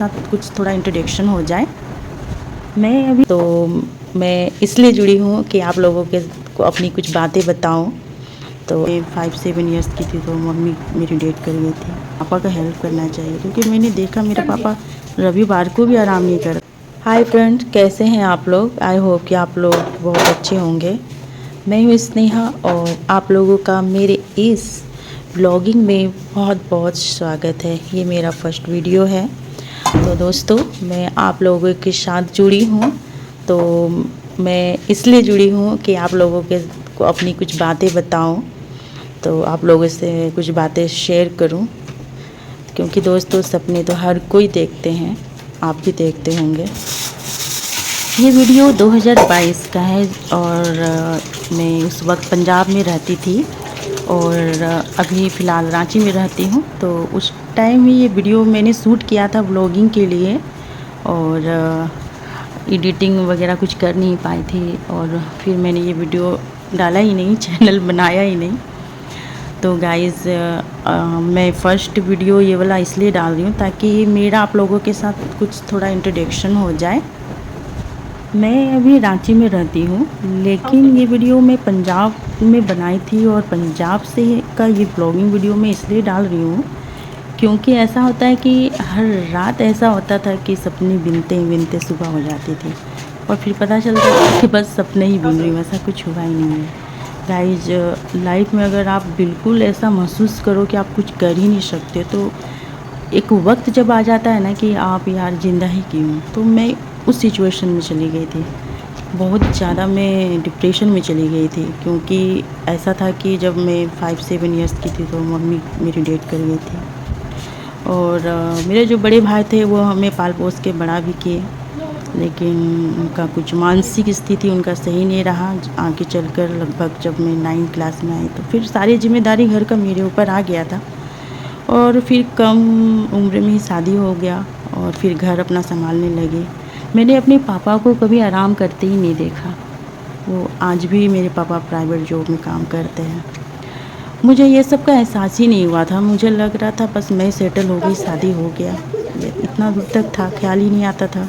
साथ कुछ थोड़ा इंट्रोडक्शन हो जाए। मैं इसलिए जुड़ी हूँ कि आप लोगों के को अपनी कुछ बातें बताऊँ। तो मैं 5-7 इयर्स की थी तो मम्मी मेरी डेट कर गई थी। पापा का हेल्प करना चाहिए क्योंकि मैंने देखा मेरे पापा रविवार को भी आराम नहीं करते। हाय फ्रेंड्स, कैसे हैं आप लोग? आई होप कि आप लोग बहुत अच्छे होंगे। मैं हूँ स्नेहा और आप लोगों का मेरे इस ब्लॉगिंग में बहुत बहुत स्वागत है। ये मेरा फर्स्ट वीडियो है। तो दोस्तों, मैं आप लोगों के साथ जुड़ी हूँ। तो मैं इसलिए जुड़ी हूँ कि आप लोगों के को अपनी कुछ बातें बताऊँ, तो आप लोगों से कुछ बातें शेयर करूँ। क्योंकि दोस्तों, सपने तो हर कोई देखते हैं, आप भी देखते होंगे। ये वीडियो 2022 का है और मैं उस वक्त पंजाब में रहती थी और अभी फ़िलहाल रांची में रहती हूँ। तो उस टाइम ही ये वीडियो मैंने शूट किया था व्लॉगिंग के लिए और एडिटिंग वगैरह कुछ कर नहीं पाई थी और फिर मैंने ये वीडियो डाला ही नहीं, चैनल बनाया ही नहीं। तो गाइज़, मैं फ़र्स्ट वीडियो ये वाला इसलिए डाल रही हूँ ताकि मेरा आप लोगों के साथ कुछ थोड़ा इंट्रोडक्शन हो जाए। मैं अभी रांची में रहती हूँ, लेकिन ये वीडियो मैं पंजाब में बनाई थी और पंजाब से का ये ब्लॉगिंग वीडियो मैं इसलिए डाल रही हूँ क्योंकि ऐसा होता है कि हर रात ऐसा होता था कि सपने बिनते बिनते सुबह हो जाती थी और फिर पता चलता था कि बस सपने ही बिन रही हूँ, ऐसा कुछ हुआ ही नहीं है। गाइज, लाइफ में अगर आप बिल्कुल ऐसा महसूस करो कि आप कुछ कर ही नहीं सकते, तो एक वक्त जब आ जाता है ना कि आप यार ज़िंदा ही क्यों, तो मैं उस सिचुएशन में चली गई थी। बहुत ज़्यादा मैं डिप्रेशन में चली गई थी क्योंकि ऐसा था कि जब मैं 5-7 इयर्स की थी तो मम्मी मेरी डेट कर गई थी और मेरे जो बड़े भाई थे वो हमें पाल पोस के बड़ा भी किए, लेकिन उनका कुछ मानसिक स्थिति उनका सही नहीं रहा। आगे चलकर लगभग जब मैं 9th क्लास में आई तो फिर सारी जिम्मेदारी घर का मेरे ऊपर आ गया था और फिर कम उम्र में ही शादी हो गया और फिर घर अपना संभालने लगे। मैंने अपने पापा को कभी आराम करते ही नहीं देखा। वो आज भी मेरे पापा प्राइवेट जॉब में काम करते हैं। मुझे ये सब का एहसास ही नहीं हुआ था। मुझे लग रहा था बस मैं सेटल हो गई, शादी हो गया, इतना दूर तक था, ख्याल ही नहीं आता था।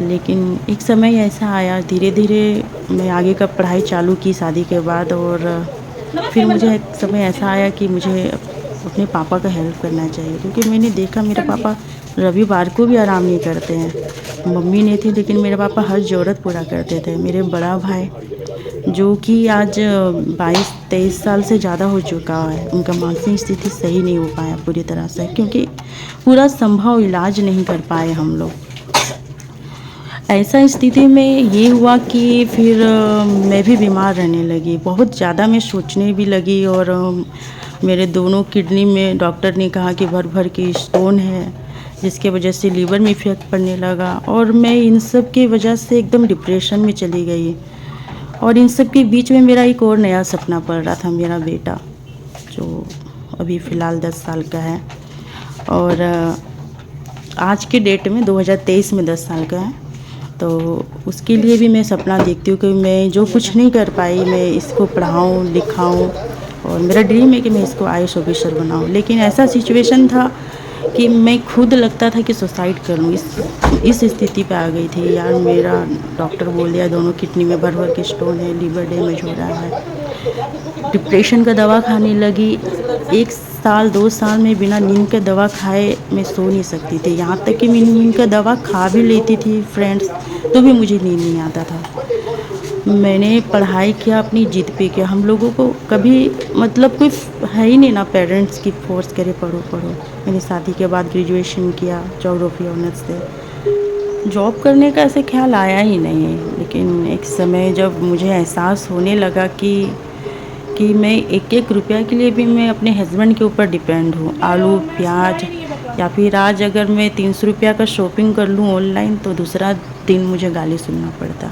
लेकिन एक समय ऐसा आया, धीरे धीरे मैं आगे का पढ़ाई चालू की शादी के बाद और फिर मुझे एक समय ऐसा आया कि मुझे अपने पापा का हेल्प करना चाहिए क्योंकि मैंने देखा मेरे पापा रविवार को भी आराम नहीं करते हैं। मम्मी नहीं थी लेकिन मेरे पापा हर ज़रूरत पूरा करते थे। मेरे बड़ा भाई जो कि आज 22-23 साल से ज़्यादा हो चुका है, उनका मानसिक स्थिति सही नहीं हो पाया पूरी तरह से क्योंकि पूरा संभव इलाज नहीं कर पाए हम लोग। ऐसा स्थिति में ये हुआ कि फिर मैं भी बीमार रहने लगी, बहुत ज़्यादा मैं सोचने भी लगी और मेरे दोनों किडनी में डॉक्टर ने कहा कि भर भर के स्टोन है, जिसके वजह से लीवर में इफ़ेक्ट पड़ने लगा और मैं इन सब की वजह से एकदम डिप्रेशन में चली गई। और इन सब के बीच में मेरा एक और नया सपना पड़ रहा था, मेरा बेटा जो अभी फ़िलहाल 10 साल का है और आज के डेट में 2023 में 10 साल का है। तो उसके लिए भी मैं सपना देखती हूँ कि मैं जो कुछ नहीं कर पाई मैं इसको पढ़ाऊँ लिखाऊँ और मेरा ड्रीम है कि मैं इसको IAS ऑफिसर बनाऊँ। लेकिन ऐसा सिचुएशन था कि मैं खुद लगता था कि सुसाइड कर लूँ, इस स्थिति पे आ गई थी यार। मेरा डॉक्टर बोल दिया दोनों किडनी में भर भर के स्टोन है, लीवर डैमेज हो रहा है। डिप्रेशन का दवा खाने लगी, 1 साल 2 साल में बिना नींद का दवा खाए मैं सो नहीं सकती थी। यहाँ तक कि मैं नींद का दवा खा भी लेती थी फ्रेंड्स, तो भी मुझे नींद नहीं आता था। मैंने पढ़ाई किया, अपनी जिद पे किया। हम लोगों को कभी मतलब कोई है ही नहीं ना पेरेंट्स की फोर्स करे पढ़ो पढ़ो। मैंने शादी के बाद ग्रेजुएशन किया ज्योग्राफी ऑनर्स से। जॉब करने का ऐसे ख्याल आया ही नहीं है, लेकिन एक समय जब मुझे एहसास होने लगा कि मैं एक एक रुपया के लिए भी मैं अपने हस्बैंड के ऊपर डिपेंड हूँ। आलू प्याज या फिर आज अगर मैं 300 रुपया का शॉपिंग कर लूँ ऑनलाइन तो दूसरा दिन मुझे गाली सुनना पड़ता।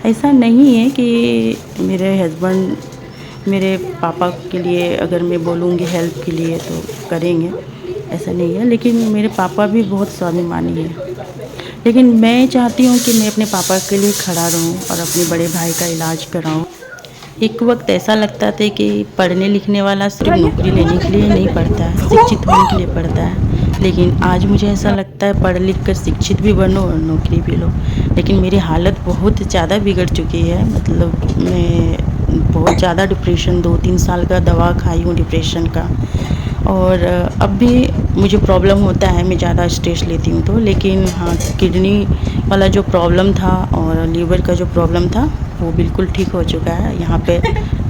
ऐसा नहीं है कि मेरे हस्बैंड मेरे पापा के लिए अगर मैं बोलूँगी हेल्प के लिए तो करेंगे, ऐसा नहीं है। लेकिन मेरे पापा भी बहुत स्वाभिमानी हैं। लेकिन मैं चाहती हूँ कि मैं अपने पापा के लिए खड़ा रहूँ और अपने बड़े भाई का इलाज कराऊँ। एक वक्त ऐसा लगता था कि पढ़ने लिखने वाला सिर्फ नौकरी लेने के लिए नहीं पढ़ता है, शिक्षित होने के लिए पढ़ता है। लेकिन आज मुझे ऐसा लगता है पढ़ लिख कर शिक्षित भी बनो और नौकरी भी लो। लेकिन मेरी हालत बहुत ज़्यादा बिगड़ चुकी है, मतलब मैं बहुत ज़्यादा डिप्रेशन, 2-3 साल का दवा खाई हूँ डिप्रेशन का। और अब भी मुझे प्रॉब्लम होता है, मैं ज़्यादा स्ट्रेस लेती हूँ तो। लेकिन हाँ, किडनी वाला जो प्रॉब्लम था और लीवर का जो प्रॉब्लम था वो बिल्कुल ठीक हो चुका है। यहाँ पे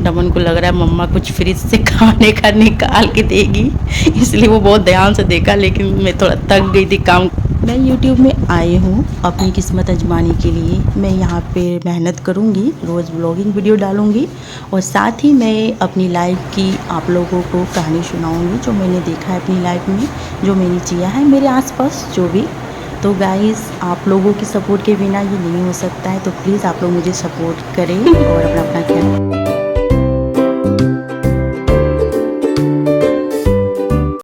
दमन को लग रहा है मम्मा कुछ फ्रिज से खाने का निकाल के देगी, इसलिए वो बहुत ध्यान से देखा, लेकिन मैं थोड़ा थक गई थी काम। मैं यूट्यूब में आई हूँ अपनी किस्मत आजमाने के लिए। मैं यहाँ पे मेहनत करूँगी, रोज़ व्लॉगिंग वीडियो डालूँगी और साथ ही मैं अपनी लाइफ की आप लोगों को कहानी सुनाऊँगी जो मैंने देखा है अपनी लाइफ में, जो मैंने किया है मेरे आसपास जो भी। तो गाइस, आप लोगों की सपोर्ट के बिना ये नहीं हो सकता है, तो प्लीज़ आप लोग मुझे सपोर्ट करें और अपना अपना ख्याल